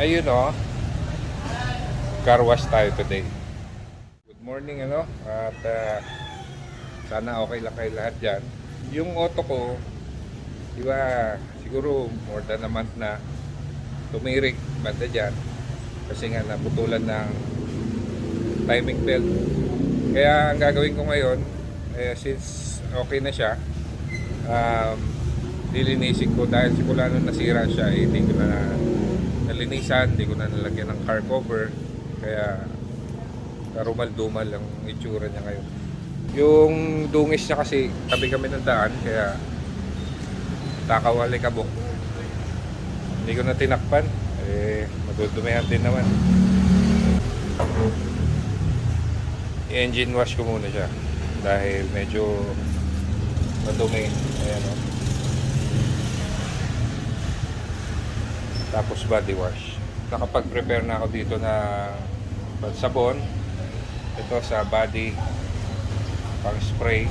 Ayun oh, car wash tayo today. Good morning at sana okay lang kayo lahat dyan. Yung auto ko, di ba, siguro more than a month na tumirik banda dyan kasi nga naputulan ng timing belt. Kaya ang gagawin ko ngayon, since okay na siya, lilinisin ko dahil simula nung nasira siya, hindi ko na nalinisan, hindi ko na nalagyan ng car cover, kaya karumal-dumal ang itsura niya ngayon. Yung dungis niya kasi tabi kami ng daan, kaya takawali kabok. Hindi ko na tinakpan, madudumihan din naman. I-engine wash ko muna siya dahil medyo madumi. Ayan o. Tapos body wash. Nakapag-prepare na ako dito na sabon. Ito sa body, pang spray.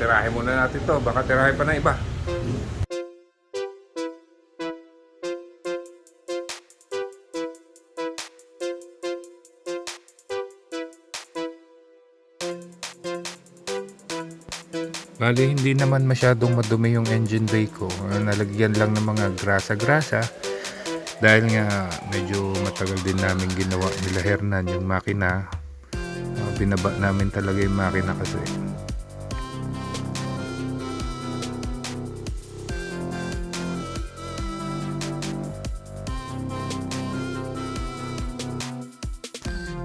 Tirahin muna natin to, baka tirahin pa na iba. Bali, hindi naman masyadong madumi yung engine bay ko. Nalagyan lang ng mga grasa-grasa dahil nga medyo matagal din namin ginawa nila Hernan yung makina. Binaba namin talaga yung makina kasi.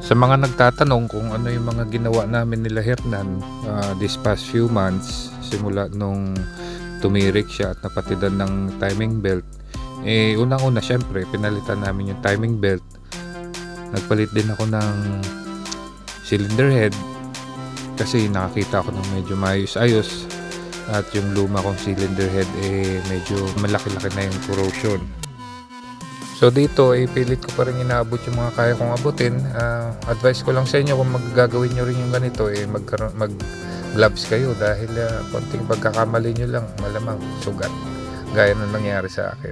Sa mga nagtatanong kung ano yung mga ginawa namin nila Hernan this past few months, simula nung tumirik siya at napatidan ng timing belt, unang-una syempre pinalitan namin yung timing belt. Nagpalit din ako ng cylinder head kasi nakakita ako ng medyo maayos-ayos, at yung luma kong cylinder head medyo malaki-laki na yung corrosion. So dito pilit ko pa rin inaabot yung mga kaya kong abutin. Advice ko lang sa inyo kung magagawin nyo rin yung ganito, mag gloves kayo dahil konting pagkakamali nyo lang malamang sugat, gaya na nangyari sa akin.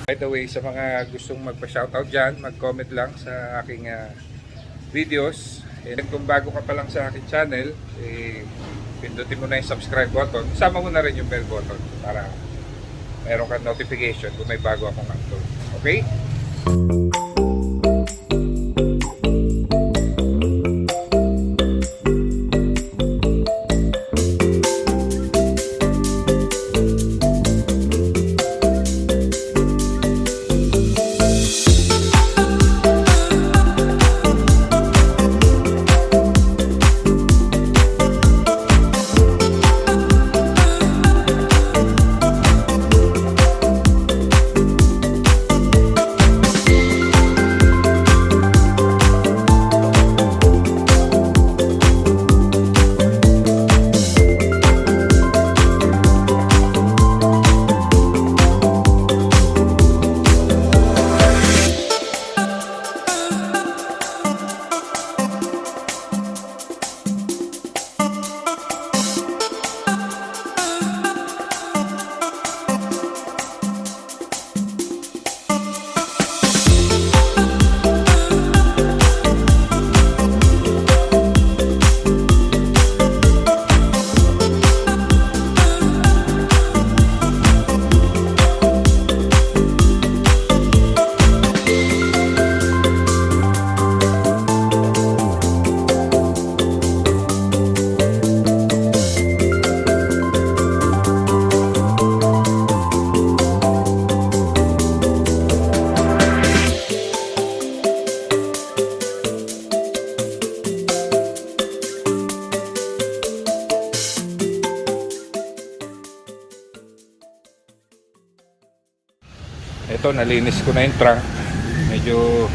By the way, sa mga gustong magpa-shoutout dyan, mag-comment lang sa aking videos. And kung bago ka pa lang sa aking channel, pindutin mo na yung subscribe button. Isama mo na rin yung bell button para mayroon kang notification kung may bago akong upload. Okay? Ito, nalinis ko na yung trunk. Medyo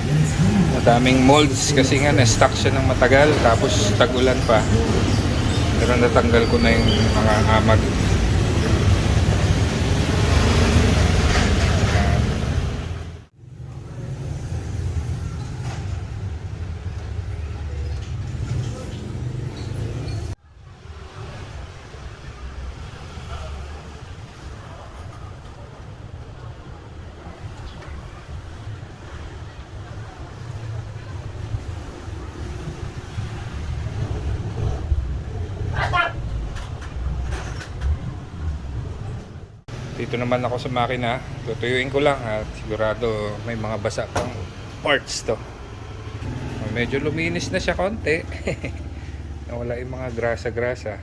madaming molds kasi nga na-stuck siya ng matagal. Tapos tag-ulan pa. Pero natanggal ko na yung mga amag. Dito naman ako sa makina, tutuyuin ko lang at sigurado may mga basa pang parts to. Medyo luminis na siya konti. Nawala yung mga grasa-grasa.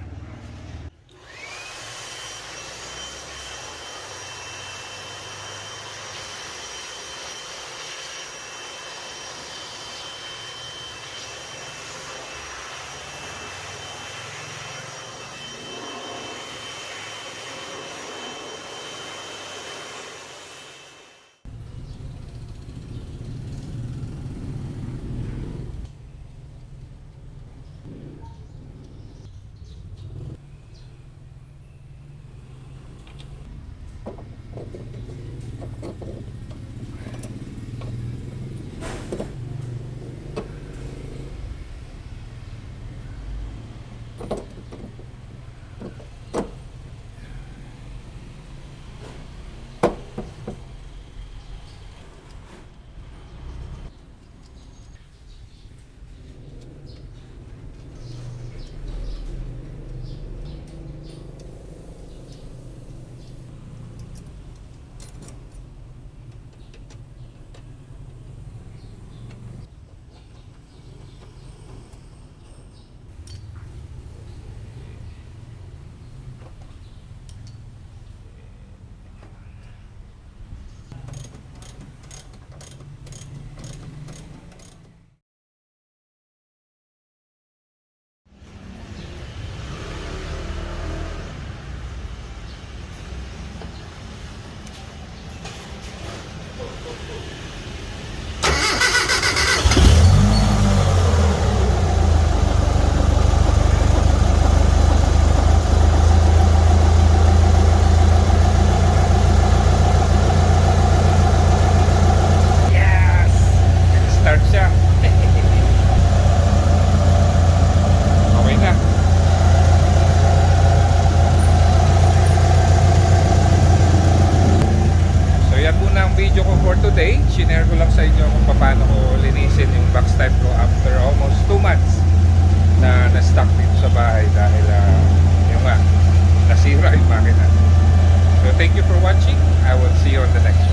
thank you for watching. I will see you on the next one.